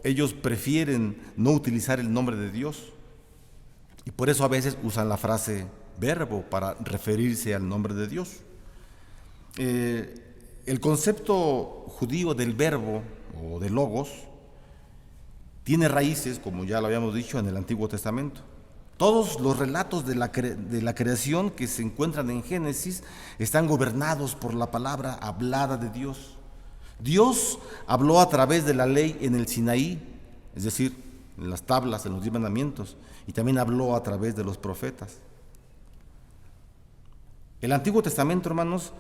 ellos prefieren no utilizar el nombre de Dios, y por eso a veces usan la frase verbo para referirse al nombre de Dios. El concepto judío del verbo o de logos tiene raíces, como ya lo habíamos dicho, en el Antiguo Testamento. Todos los relatos de la creación que se encuentran en Génesis están gobernados por la palabra hablada de Dios. Dios habló a través de la ley en el Sinaí, es decir, en las tablas, en los 10 mandamientos, y también habló a través de los profetas. El Antiguo Testamento, hermanos,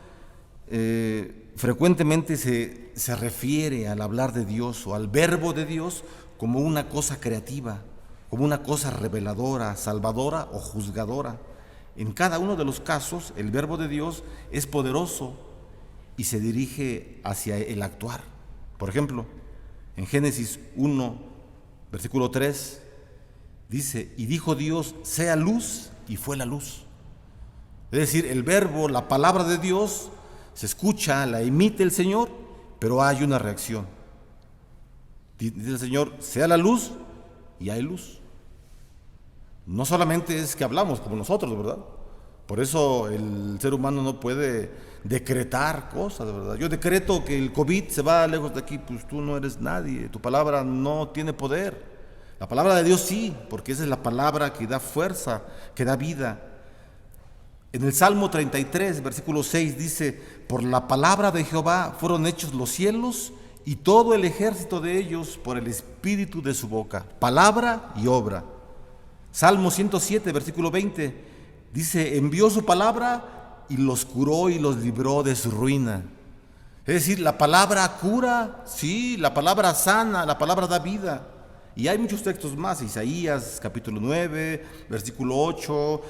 frecuentemente se refiere al hablar de Dios o al verbo de Dios como una cosa creativa, como una cosa reveladora, salvadora o juzgadora. En cada uno de los casos, el verbo de Dios es poderoso y se dirige hacia el actuar. Por ejemplo, en Génesis 1, versículo 3, dice: y dijo Dios, sea luz, y fue la luz. Es decir, el verbo, la palabra de Dios, se escucha, la emite el Señor, pero hay una reacción. Dice el Señor, sea la luz, y hay luz. No solamente es que hablamos como nosotros, ¿verdad? Por eso el ser humano no puede decretar cosas, ¿verdad? Yo decreto que el COVID se va lejos de aquí, pues tú no eres nadie, tu palabra no tiene poder. La palabra de Dios sí, porque esa es la palabra que da fuerza, que da vida. En el Salmo 33, versículo 6 dice: por la palabra de Jehová fueron hechos los cielos y todo el ejército de ellos por el espíritu de su boca. Palabra y obra. Salmo 107, versículo 20 dice: envió su palabra y los curó y los libró de su ruina. Es decir, la palabra cura, sí, la palabra sana, la palabra da vida. Y hay muchos textos más: Isaías capítulo 9, versículo 8,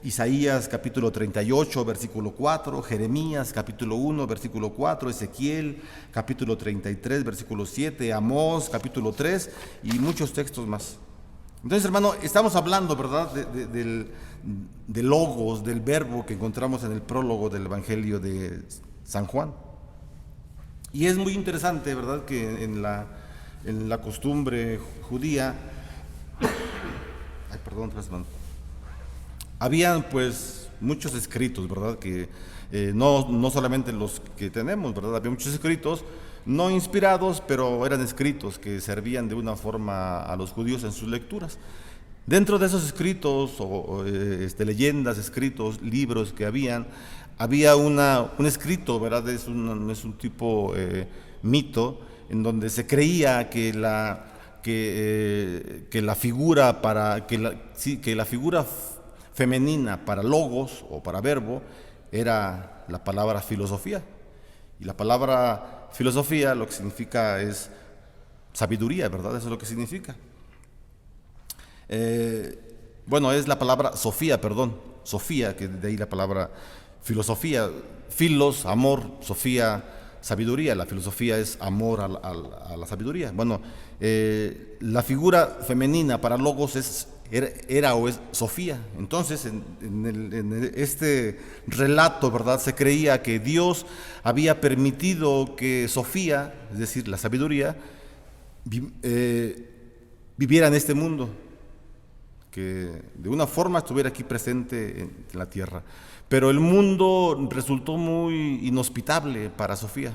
Isaías capítulo 38, versículo 4, Jeremías capítulo 1, versículo 4, Ezequiel capítulo 33, versículo 7, Amós capítulo 3 y muchos textos más. Entonces, hermano, estamos hablando, ¿verdad?, de logos, del verbo que encontramos en el prólogo del Evangelio de San Juan. Y es muy interesante, ¿verdad?, que en la costumbre judía, habían pues muchos escritos, ¿verdad?, que no solamente los que tenemos, ¿verdad?, había muchos escritos no inspirados, pero eran escritos que servían de una forma a los judíos en sus lecturas. Dentro de esos escritos, leyendas, escritos, libros que había un escrito, ¿verdad?, es un tipo mito, en donde se creía que la figura femenina para logos o para verbo era la palabra filosofía. Y la palabra filosofía lo que significa es sabiduría, ¿verdad? Eso es lo que significa. Es la palabra Sofía, que de ahí la palabra filosofía. Filos, amor; Sofía, sabiduría. La filosofía es amor a la sabiduría. La figura femenina para logos era o es Sofía. Entonces, en este relato, ¿verdad?, se creía que Dios había permitido que Sofía, es decir, la sabiduría, viviera en este mundo, que de una forma estuviera aquí presente en la tierra. Pero el mundo resultó muy inhospitable para Sofía.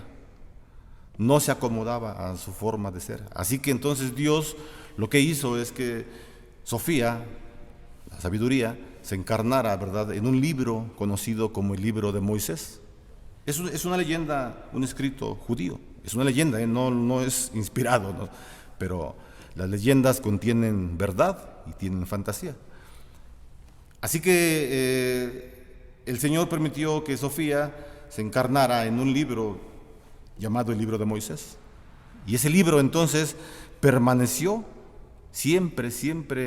No se acomodaba a su forma de ser. Así que entonces Dios lo que hizo es que Sofía, la sabiduría, se encarnara, ¿verdad?, en un libro conocido como el libro de Moisés. Es una leyenda, un escrito judío. Es una leyenda, no es inspirado, ¿no? Pero las leyendas contienen verdad y tienen fantasía. Así que el Señor permitió que Sofía se encarnara en un libro llamado el libro de Moisés. Y ese libro entonces permaneció siempre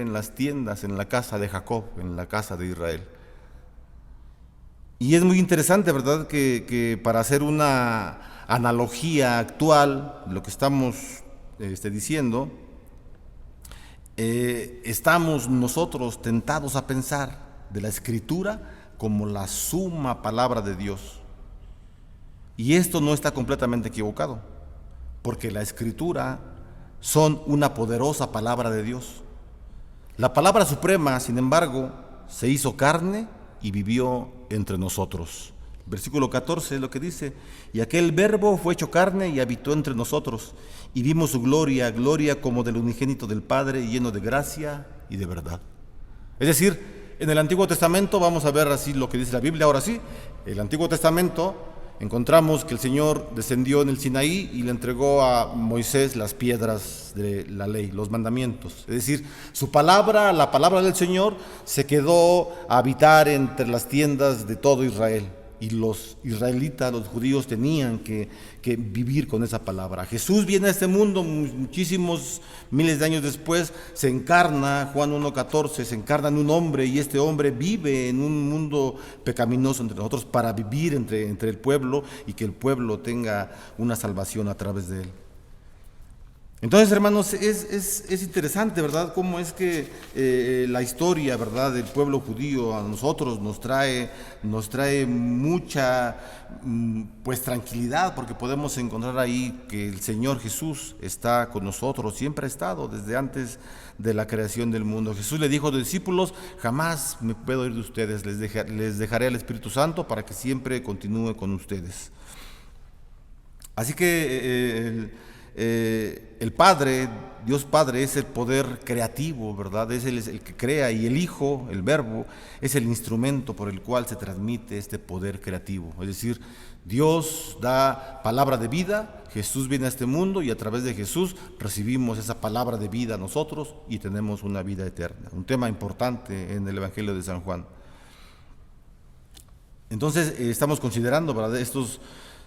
en las tiendas, en la casa de Jacob, en la casa de Israel. Y es muy interesante, ¿verdad?, que para hacer una analogía actual de lo que estamos diciendo, estamos nosotros tentados a pensar de la Escritura como la suma palabra de Dios. Y esto no está completamente equivocado, porque la Escritura son una poderosa palabra de Dios. La palabra suprema, sin embargo, se hizo carne y vivió entre nosotros. Versículo 14 es lo que dice: y aquel verbo fue hecho carne y habitó entre nosotros, y vimos su gloria, gloria como del unigénito del Padre, lleno de gracia y de verdad. Es decir, en el Antiguo Testamento, vamos a ver así lo que dice la Biblia, ahora sí, el Antiguo Testamento, encontramos que el Señor descendió en el Sinaí y le entregó a Moisés las piedras de la ley, los mandamientos. Es decir, su palabra, la palabra del Señor, se quedó a habitar entre las tiendas de todo Israel. Y los israelitas, los judíos, tenían que vivir con esa palabra. Jesús viene a este mundo muchísimos miles de años después, se encarna, Juan 1:14, se encarna en un hombre, y este hombre vive en un mundo pecaminoso entre nosotros para vivir entre el pueblo y que el pueblo tenga una salvación a través de él. Entonces, hermanos, es interesante, ¿verdad?, cómo es que la historia, ¿verdad?, del pueblo judío a nosotros nos trae mucha pues tranquilidad, porque podemos encontrar ahí que el Señor Jesús está con nosotros, siempre ha estado desde antes de la creación del mundo. Jesús le dijo a los discípulos: jamás me puedo ir de ustedes, les dejaré al Espíritu Santo para que siempre continúe con ustedes. Así que el Padre, Dios Padre, es el poder creativo, ¿verdad? Es el que crea, y el Hijo, el Verbo, es el instrumento por el cual se transmite este poder creativo. Es decir, Dios da palabra de vida, Jesús viene a este mundo y a través de Jesús recibimos esa palabra de vida nosotros y tenemos una vida eterna. Un tema importante en el Evangelio de San Juan. Entonces, estamos considerando, ¿verdad?, estos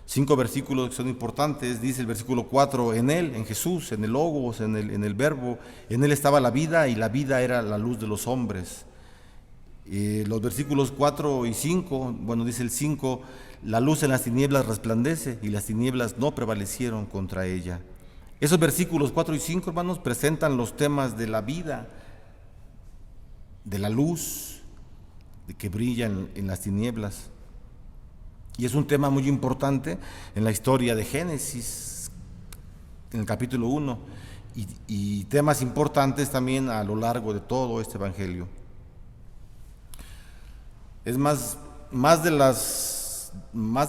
5 versículos que son importantes. Dice el versículo 4: en Él, en Jesús, en el Logos, en el Verbo, en Él estaba la vida, y la vida era la luz de los hombres. Los versículos 4 y 5, bueno, dice el 5: la luz en las tinieblas resplandece, y las tinieblas no prevalecieron contra ella. Esos versículos 4 y 5, hermanos, presentan los temas de la vida, de la luz de que brilla en las tinieblas. Y es un tema muy importante en la historia de Génesis, en el capítulo 1, y temas importantes también a lo largo de todo este Evangelio. Es más de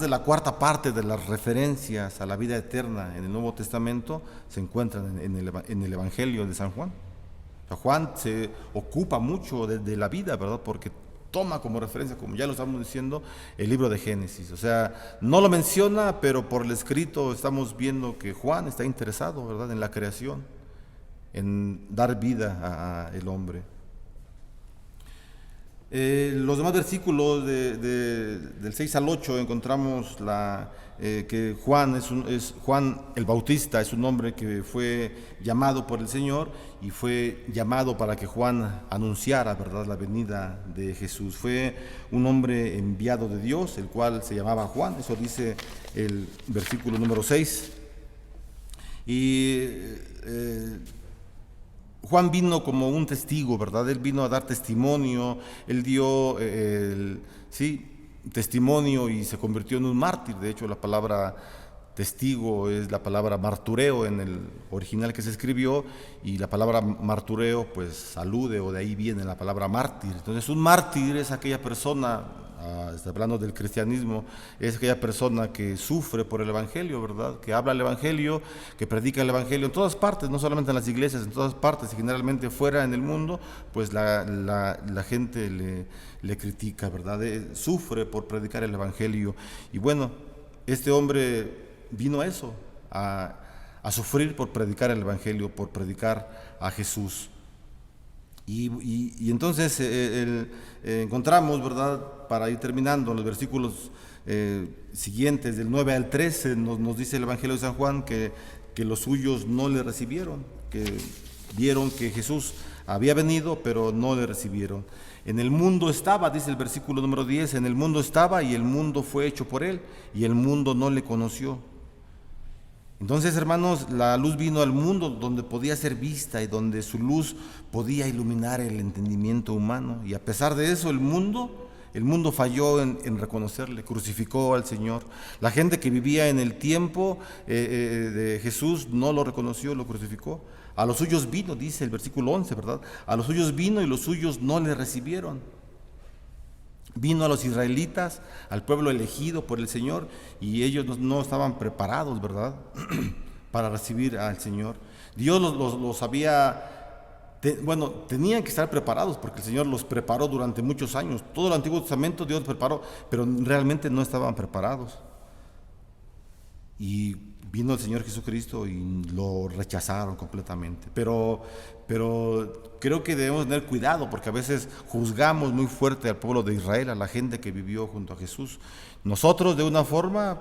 la cuarta parte de las referencias a la vida eterna en el Nuevo Testamento se encuentran en el Evangelio de San Juan. O sea, Juan se ocupa mucho de la vida, ¿verdad?, porque toma como referencia, como ya lo estamos diciendo, el libro de Génesis. O sea, no lo menciona, pero por el escrito estamos viendo que Juan está interesado, ¿verdad?, en la creación, en dar vida al hombre. Los demás versículos del 6 al 8 encontramos que Juan Juan el Bautista es un hombre que fue llamado por el Señor y fue llamado para que Juan anunciara, ¿verdad?, la venida de Jesús. Fue un hombre enviado de Dios, el cual se llamaba Juan. Eso dice el versículo número 6. Y Juan vino como un testigo, ¿verdad? Él vino a dar testimonio, él dio testimonio y se convirtió en un mártir. De hecho, la palabra testigo es la palabra martureo en el original que se escribió, y la palabra martureo pues alude, o de ahí viene la palabra mártir. Entonces, un mártir es aquella persona, está hablando del cristianismo, es aquella persona que sufre por el Evangelio, ¿verdad?, que habla el Evangelio, que predica el Evangelio en todas partes, no solamente en las iglesias, en todas partes, y generalmente fuera en el mundo, pues la gente le critica, ¿verdad?, sufre por predicar el Evangelio. Y bueno, este hombre vino a eso, a sufrir por predicar el Evangelio, por predicar a Jesús. Y entonces encontramos, ¿verdad?, para ir terminando, en los versículos siguientes, del 9 al 13, nos dice el Evangelio de San Juan que los suyos no le recibieron, que vieron que Jesús había venido, pero no le recibieron. En el mundo estaba, dice el versículo número 10, en el mundo estaba, y el mundo fue hecho por él, y el mundo no le conoció. Entonces, hermanos, la luz vino al mundo donde podía ser vista y donde su luz podía iluminar el entendimiento humano, y a pesar de eso el mundo falló en reconocerle, crucificó al Señor. La gente que vivía en el tiempo de Jesús no lo reconoció, lo crucificó. A los suyos vino, dice el versículo 11, ¿verdad? A los suyos vino y los suyos no le recibieron. Vino a los israelitas, al pueblo elegido por el Señor, y ellos no estaban preparados, ¿verdad?, para recibir al Señor. Dios los había, tenían que estar preparados porque el Señor los preparó durante muchos años. Todo el Antiguo Testamento Dios los preparó, pero realmente no estaban preparados. Y vino el Señor Jesucristo y lo rechazaron completamente. Pero creo que debemos tener cuidado porque a veces juzgamos muy fuerte al pueblo de Israel, a la gente que vivió junto a Jesús. Nosotros de una forma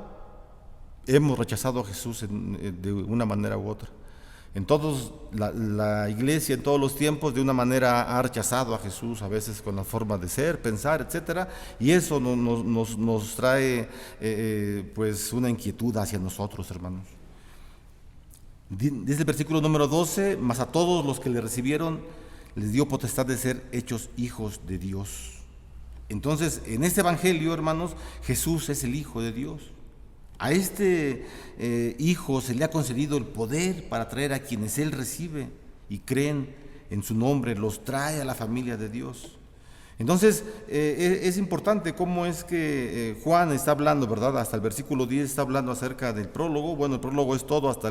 hemos rechazado a Jesús de una manera u otra. En todos, la iglesia en todos los tiempos de una manera ha rechazado a Jesús, a veces con la forma de ser, pensar, etcétera, y eso nos trae pues una inquietud hacia nosotros, hermanos. Dice el versículo número 12, mas a todos los que le recibieron les dio potestad de ser hechos hijos de Dios. Entonces, en este evangelio, hermanos, Jesús es el Hijo de Dios. A este Hijo se le ha concedido el poder para traer a quienes Él recibe y creen en su nombre, los trae a la familia de Dios. Entonces, es importante cómo es que Juan está hablando, ¿verdad? Hasta el versículo 10 está hablando acerca del prólogo. Bueno, el prólogo es todo hasta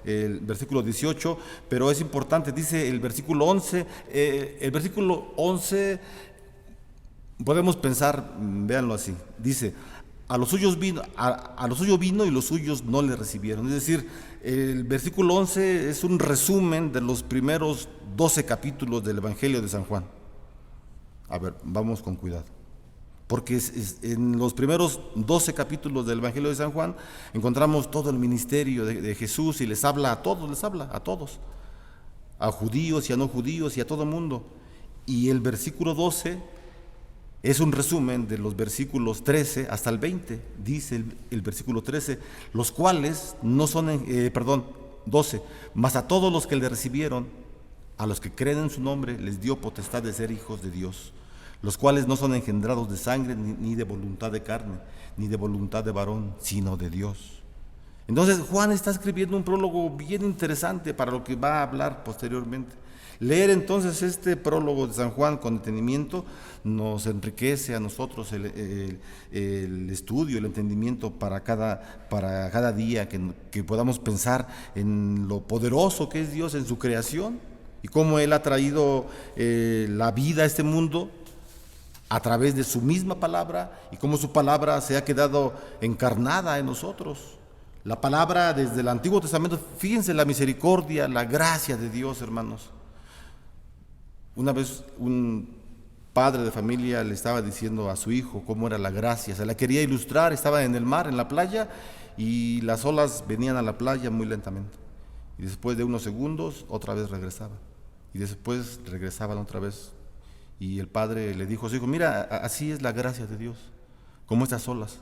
el versículo 18, pero es importante, dice el versículo 11. El versículo 11, podemos pensar, véanlo así, dice: a los suyos vino y los suyos no le recibieron. Es decir, el versículo 11 es un resumen de los primeros 12 capítulos del Evangelio de San Juan. A ver, vamos con cuidado. Porque en los primeros 12 capítulos del Evangelio de San Juan encontramos todo el ministerio de Jesús y les habla a todos, a judíos y a no judíos y a todo mundo. Y el versículo 12 es un resumen de los versículos 13 hasta el 20, dice el versículo 13, los cuales no son, 12, mas a todos los que le recibieron, a los que creen en su nombre, les dio potestad de ser hijos de Dios, los cuales no son engendrados de sangre, ni de voluntad de carne, ni de voluntad de varón, sino de Dios. Entonces Juan está escribiendo un prólogo bien interesante para lo que va a hablar posteriormente. Leer entonces este prólogo de San Juan con detenimiento nos enriquece a nosotros el estudio, el entendimiento para cada día, que podamos pensar en lo poderoso que es Dios en su creación y cómo Él ha traído la vida a este mundo a través de su misma palabra y cómo su palabra se ha quedado encarnada en nosotros. La palabra desde el Antiguo Testamento, fíjense la misericordia, la gracia de Dios, hermanos. Una vez un padre de familia le estaba diciendo a su hijo cómo era la gracia, se la quería ilustrar, estaba en el mar, en la playa, y las olas venían a la playa muy lentamente. Y después de unos segundos, otra vez regresaban. Y después regresaban otra vez. Y el padre le dijo a su hijo: mira, así es la gracia de Dios, como estas olas.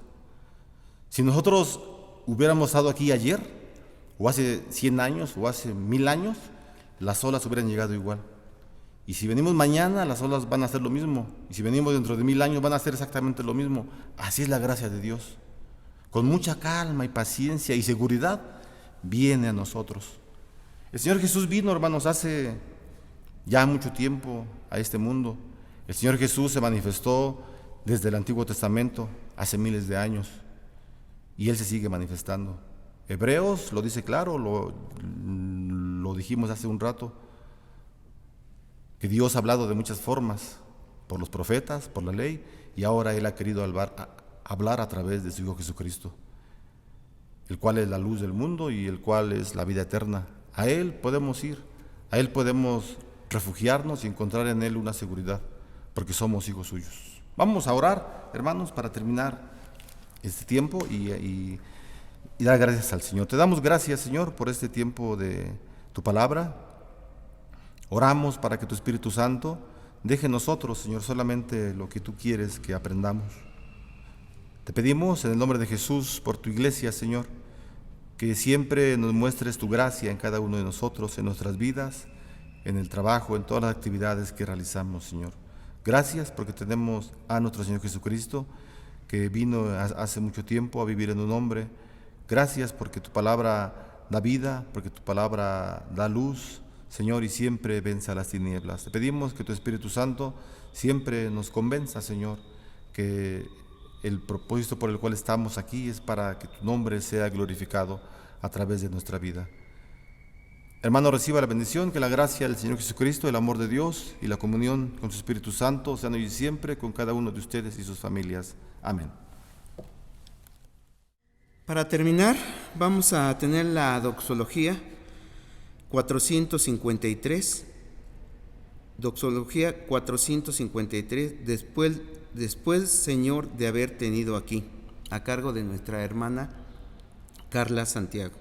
Si nosotros hubiéramos estado aquí ayer, o hace 100 años, o hace 1000 años, las olas hubieran llegado igual. Y si venimos mañana, las olas van a hacer lo mismo. Y si venimos dentro de 1000 años, van a hacer exactamente lo mismo. Así es la gracia de Dios. Con mucha calma y paciencia y seguridad, viene a nosotros. El Señor Jesús vino, hermanos, hace ya mucho tiempo a este mundo. El Señor Jesús se manifestó desde el Antiguo Testamento, hace miles de años. Y Él se sigue manifestando. Hebreos lo dice claro, lo dijimos hace un rato, que Dios ha hablado de muchas formas, por los profetas, por la ley, y ahora Él ha querido hablar a través de su Hijo Jesucristo, el cual es la luz del mundo y el cual es la vida eterna. A Él podemos ir, a Él podemos refugiarnos y encontrar en Él una seguridad, porque somos hijos suyos. Vamos a orar, hermanos, para terminar este tiempo y dar gracias al Señor. Te damos gracias, Señor, por este tiempo de tu palabra. Oramos para que tu Espíritu Santo deje en nosotros, Señor, solamente lo que tú quieres que aprendamos. Te pedimos en el nombre de Jesús por tu iglesia, Señor, que siempre nos muestres tu gracia en cada uno de nosotros, en nuestras vidas, en el trabajo, en todas las actividades que realizamos, Señor. Gracias porque tenemos a nuestro Señor Jesucristo, que vino hace mucho tiempo a vivir en un hombre. Gracias porque tu palabra da vida, porque tu palabra da luz, Señor, y siempre vence a las tinieblas. Te pedimos que tu Espíritu Santo siempre nos convenza, Señor, que el propósito por el cual estamos aquí es para que tu nombre sea glorificado a través de nuestra vida. Hermano, reciba la bendición, que la gracia del Señor Jesucristo, el amor de Dios y la comunión con su Espíritu Santo sean hoy y siempre con cada uno de ustedes y sus familias. Amén.
Para terminar, vamos a tener la doxología 453. Doxología 453, después, Señor, de haber tenido aquí, a cargo de nuestra hermana Carla Santiago.